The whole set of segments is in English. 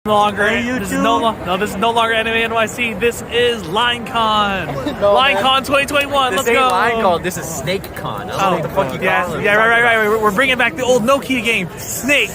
This is no longer AnimeNYC. This is LineCon. No, LineCon 2021. Let's go. This ain't LineCon. This is SnakeCon. I don't know what the fuck you call it. Yeah, right. We're bringing back the old Nokia game, Snake,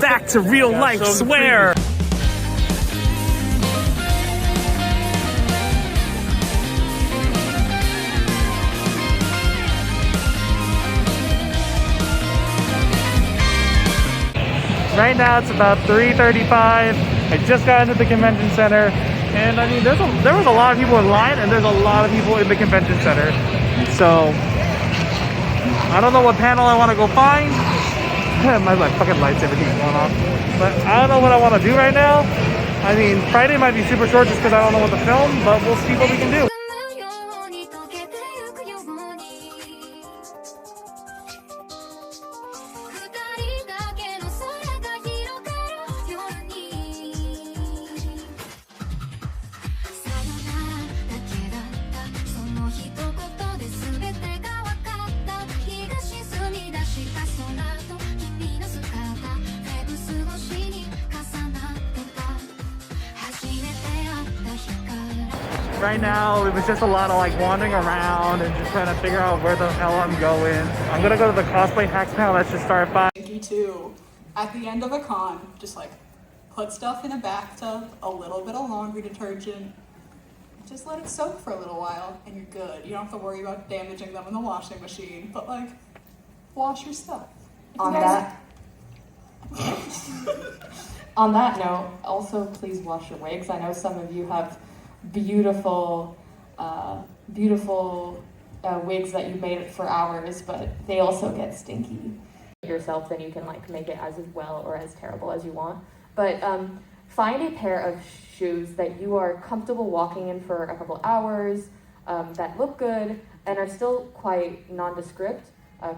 back to real life. So swear. Right now it's about 3:35. I just got into the convention center, and I mean there was a lot of people in line, and there's a lot of people in the convention center. So I don't know what panel I want to go find. my fucking lights, everything's going off. But I don't know what I want to do right now. I mean, Friday might be super short just because I don't know what to film, but we'll see what we can do. Right now, it was just a lot of like wandering around and just trying to figure out where the hell I'm going. I'm gonna go to the cosplay hacks panel that should start at 5. You too, at the end of a con, just like put stuff in a bathtub, a little bit of laundry detergent, just let it soak for a little while and you're good. You don't have to worry about damaging them in the washing machine, but like, wash your stuff. On that note, also please wash your wigs. I know some of you have beautiful wigs that you made for hours, but they also get stinky. Yourself, then you can like make it as well or as terrible as you want. But find a pair of shoes that you are comfortable walking in for a couple hours, that look good and are still quite nondescript,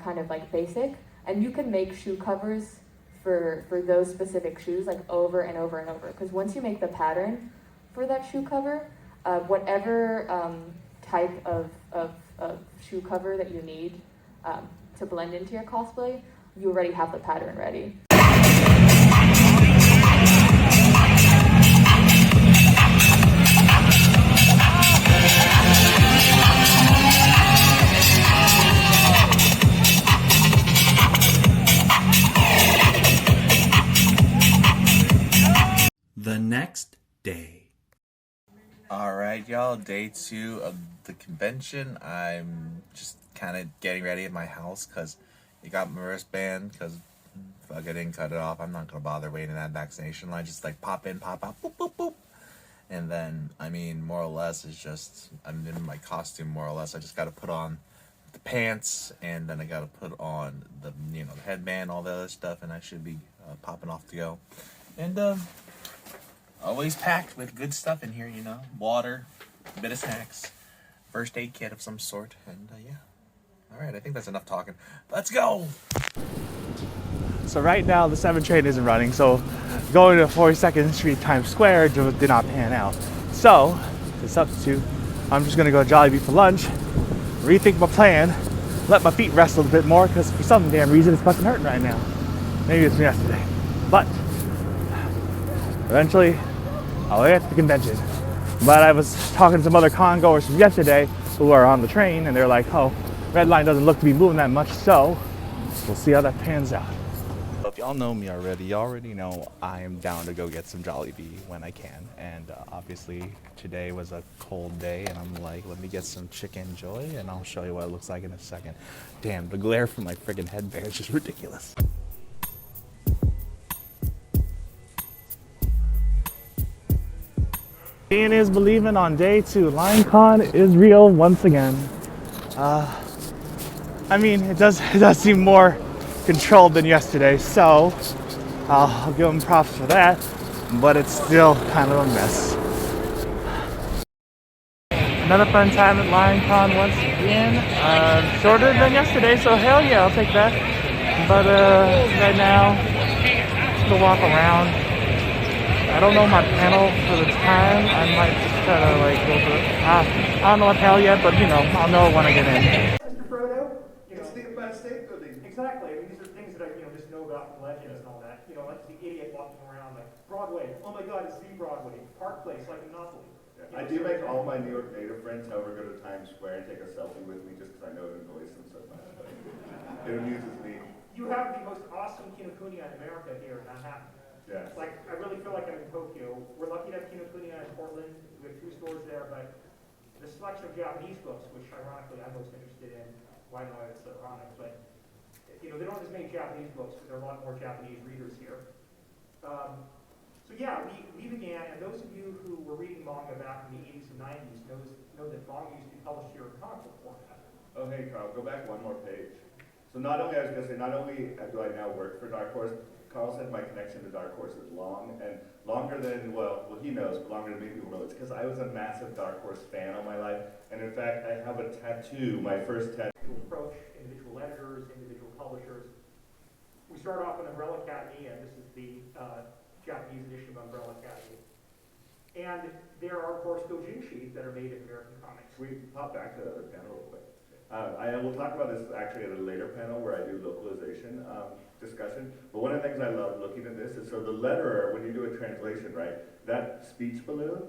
kind of like basic, and you can make shoe covers for those specific shoes like over and over and over, because once you make the pattern for that shoe cover, whatever type of shoe cover that you need to blend into your cosplay, you already have the pattern ready. The next day. Alright y'all, day 2 of the convention. I'm just kind of getting ready at my house because you got my wristband, because if I didn't cut it off, I'm not going to bother waiting in that vaccination line. Just like pop in, pop out, boop, boop, boop. And then, I mean, more or less, it's just, I'm in my costume more or less. I just got to put on the pants, and then I got to put on the, the headband, all the other stuff, and I should be popping off to go. And, always packed with good stuff in here, water, a bit of snacks, first aid kit of some sort, and yeah. Alright, I think that's enough talking. Let's go! So right now the 7 train isn't running, so going to 42nd Street Times Square did not pan out. So, to substitute, I'm just gonna go to Jollibee for lunch, rethink my plan, let my feet rest a little bit more, because for some damn reason it's fucking hurting right now. Maybe it's from yesterday. But eventually, I'll get to the convention. But I was talking to some other con goers from yesterday who are on the train, and they're like, oh, red line doesn't look to be moving that much, so we'll see how that pans out. If y'all know me already, you already know I am down to go get some Jollibee when I can. And obviously today was a cold day, and I'm like, let me get some Chicken Joy, and I'll show you what it looks like in a second. Damn, the glare from my friggin' headband is just ridiculous. Seeing is believing on day 2. LineCon is real once again. I mean, it does seem more controlled than yesterday, so I'll give them props for that, but it's still kind of a mess. Another fun time at LineCon once again. Shorter than yesterday, so hell yeah, I'll take that. But right now, just gonna walk around. I don't know my panel for the time. I might just try to like go for I don't know what panel yet, but I'll know when I get in. Mr. Frodo, it's the Empire State Building. Exactly. I mean, these are things that I just know about from legends and all that. Like the idiot walking around like Broadway. Oh my God, it's the Broadway. Park Place, like Monopoly. I do make all my New York native friends, however, go to Times Square and take a selfie with me just because I know it annoys them so much. But it amuses me. You have the most awesome Kinokuniya in America here in Manhattan. Yes. Like, I really feel like I'm in Tokyo. We're lucky to have Kinokuniya in Portland. We have 2 stores there, but the selection of Japanese books, which ironically I'm most interested in, well, I know it's ironic, but you know, they don't have as many Japanese books, but there are a lot more Japanese readers here. So yeah, we began, and those of you who were reading manga back in the 80s and 90s know that manga used to be published here in comic book format. Oh, hey, Carl, go back one more page. So not only, I was going to say, not only do I now work for Dark Horse, Carl said my connection to Dark Horse is long, and longer than, well, he knows, but longer than many people know. It's because I was a massive Dark Horse fan all my life, and in fact, I have a tattoo, my first tattoo. Approach individual editors, individual publishers. We start off with Umbrella Academy, and this is the Japanese edition of Umbrella Academy. And there are, of course, doujinshi that are made in American comics. Can we pop back to the other panel real quick? I will talk about this actually at a later panel where I do localization discussion. But one of the things I love looking at this is, so the letterer, when you do a translation, right, that speech balloon,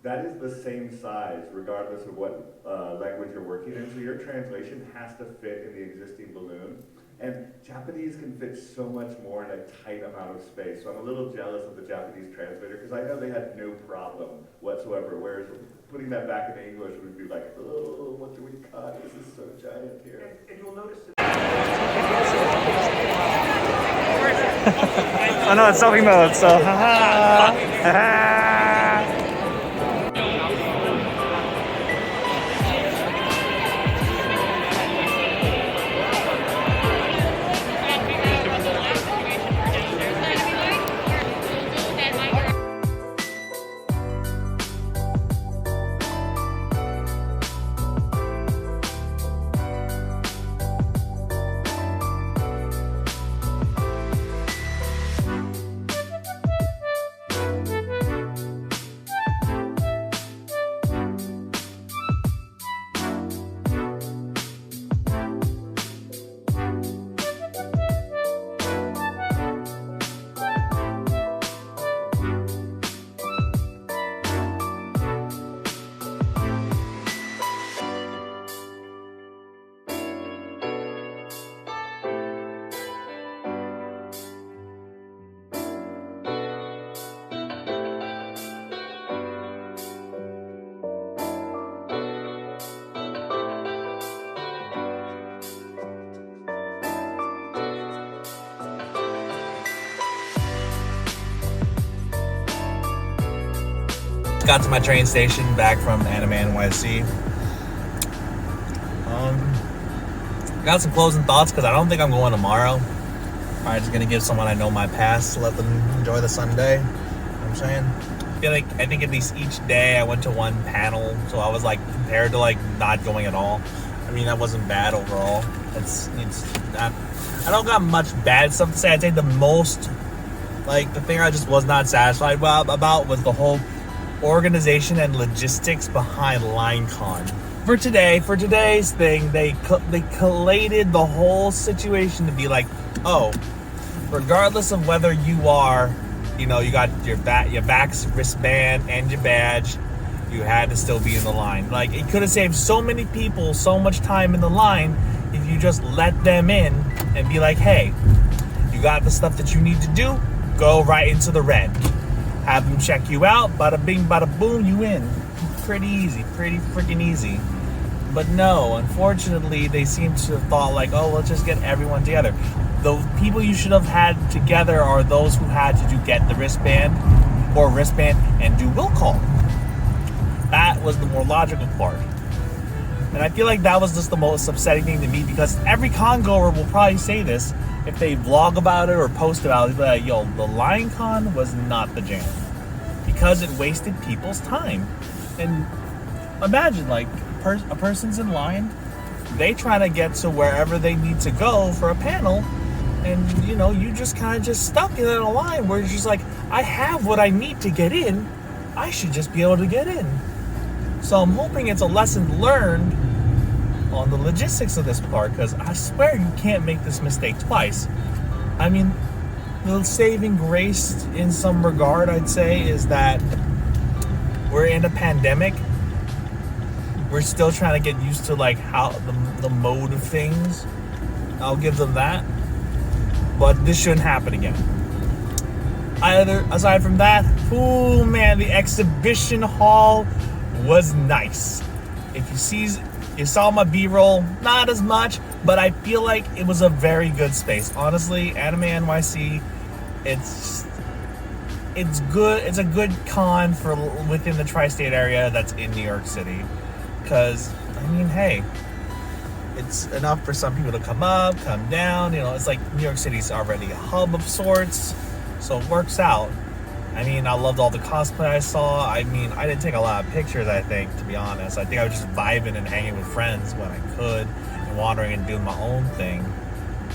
that is the same size regardless of what language you're working in. So your translation has to fit in the existing balloon. And Japanese can fit so much more in a tight amount of space. So I'm a little jealous of the Japanese translator because I know they had no problem whatsoever. Whereas putting that back into English would be like, oh, what do we cut? This is so giant here. And you'll notice that Oh no, it's selfie mode, so haha. Haha. Got to my train station back from AnimeNYC. Got some closing thoughts because I don't think I'm going tomorrow. I'm just gonna give someone I know my pass, let them enjoy the Sunday. You know what I'm saying? I feel like I think at least each day I went to one panel, so I was like compared to like not going at all. I mean, that wasn't bad overall. It's not. I don't got much bad stuff to say. I'd say the most, like the thing I just was not satisfied about was the whole organization and logistics behind LineCon. For today's thing, they collated the whole situation to be like, oh, regardless of whether you are, you know, you got your vax wristband and your badge, you had to still be in the line. Like, it could have saved so many people so much time in the line if you just let them in and be like, hey, you got the stuff that you need to do, go right into the red. Have them check you out, bada bing, bada boom, you in. Pretty easy, pretty freaking easy. But no, unfortunately, they seem to have thought like, oh, let's just get everyone together. The people you should have had together are those who had to get the wristband and do will call. That was the more logical part. And I feel like that was just the most upsetting thing to me because every con goer will probably say this. If they vlog about it or post about it, they'll be like, yo, the LineCon was not the jam. Because it wasted people's time. And imagine, like, a person's in line, they try to get to wherever they need to go for a panel, and, you know, you just kind of just stuck in a line where you're just like, I have what I need to get in, I should just be able to get in. So I'm hoping it's a lesson learned on the logistics of this part, because I swear you can't make this mistake twice. I mean, the saving grace in some regard, I'd say, is that we're in a pandemic. We're still trying to get used to like how the mode of things. I'll give them that. But this shouldn't happen again. Aside from that, oh man, the exhibition hall was nice. If you saw my B-roll, not as much, but I feel like it was a very good space. Honestly, AnimeNYC, it's good. It's a good con for within the tri-state area that's in New York City. Because, I mean, hey, it's enough for some people to come up, come down. You know, it's like New York City's already a hub of sorts, so it works out. I mean, I loved all the cosplay I saw. I mean, I didn't take a lot of pictures, I think, to be honest. I think I was just vibing and hanging with friends when I could and wandering and doing my own thing.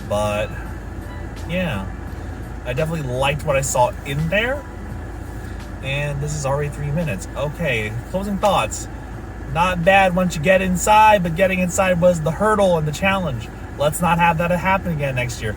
But, yeah, I definitely liked what I saw in there. And this is already 3 minutes. Okay, closing thoughts. Not bad once you get inside, but getting inside was the hurdle and the challenge. Let's not have that happen again next year.